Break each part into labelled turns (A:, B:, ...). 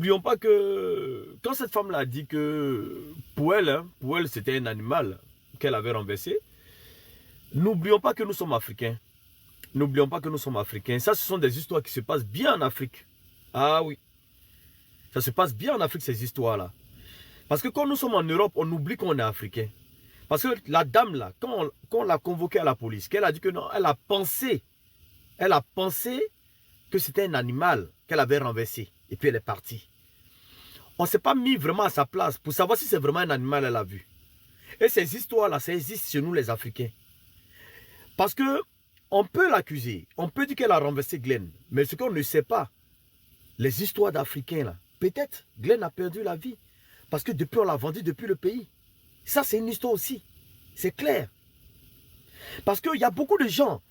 A: n'oublions pas que quand cette femme-là a dit que pour elle c'était un animal qu'elle avait renversé, n'oublions pas que nous sommes africains. N'oublions pas que nous sommes africains. Ça, ce sont des histoires qui se passent bien en Afrique. Ah oui. Ça se passe bien en Afrique, ces histoires-là. Parce que quand nous sommes en Europe, on oublie qu'on est africain. Parce que la dame, là, quand on l'a convoquée à la police, qu'elle a dit que non, elle a pensé que c'était un animal qu'elle avait renversé. Et puis elle est partie. On ne s'est pas mis vraiment à sa place pour savoir si c'est vraiment un animal qu'elle a vu. Et ces histoires-là, ça existe chez nous les Africains. Parce que on peut l'accuser, on peut dire qu'elle a renversé Glenn. Mais ce qu'on ne sait pas, les histoires d'Africains, là, peut-être Glenn a perdu la vie. Parce que depuis, on l'a vendu depuis le pays. Ça, c'est une histoire aussi. C'est clair. Parce qu'il y a beaucoup de gens.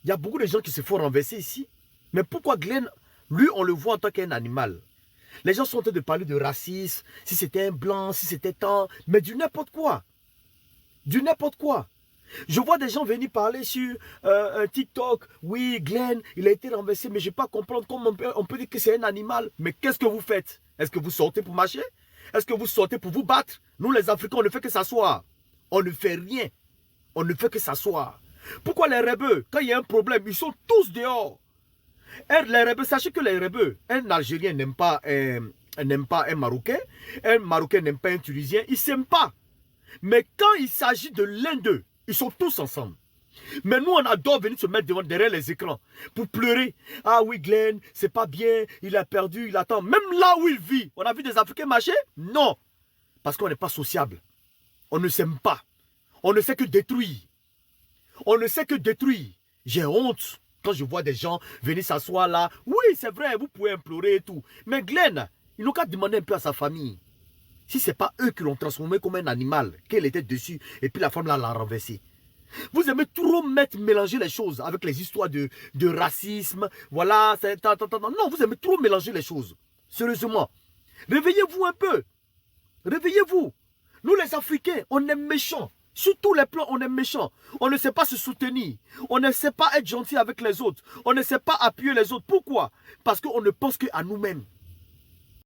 A: Il y a beaucoup de gens qui se font renverser ici. Mais pourquoi Glenn, lui, on le voit en tant qu'un animal? Les gens sont en train de parler de racisme, si c'était un blanc, si c'était tant, mais du n'importe quoi. Du n'importe quoi. Je vois des gens venir parler sur un TikTok. Oui, Glenn, il a été renversé, mais je ne peux pas comprendre comment on peut dire que c'est un animal. Mais qu'est-ce que vous faites? Est-ce que vous sortez pour marcher? Est-ce que vous sortez pour vous battre? Nous, les Africains, on ne fait que s'asseoir. On ne fait rien. On ne fait que s'asseoir. Pourquoi les rebeux, quand il y a un problème, ils sont tous dehors? Les rebeux, sachez que les rebeux, un Algérien n'aime pas un Marocain n'aime pas un Tunisien, ils ne s'aiment pas. Mais quand il s'agit de l'un d'eux, ils sont tous ensemble. Mais nous, on adore venir se mettre derrière les écrans pour pleurer. Ah oui, Glenn, c'est pas bien, il a perdu, il attend. Même là où il vit, on a vu des Africains marcher? Non. Parce qu'on n'est pas sociable. On ne s'aime pas. On ne sait que détruire. On ne sait que détruire. J'ai honte quand je vois des gens venir s'asseoir là. Oui, c'est vrai, vous pouvez implorer et tout. Mais Glenn, il n'a qu'à demander un peu à sa famille. Si ce n'est pas eux qui l'ont transformé comme un animal, qu'elle était dessus, et puis la femme là l'a renversé. Vous aimez trop mélanger les choses avec les histoires de racisme. Voilà, non, vous aimez trop mélanger les choses. Sérieusement. Réveillez-vous un peu. Réveillez-vous. Nous les Africains, on est méchants. Sur tous les plans, on est méchants. On ne sait pas se soutenir. On ne sait pas être gentil avec les autres. On ne sait pas appuyer les autres. Pourquoi? Parce qu'on ne pense qu'à nous-mêmes.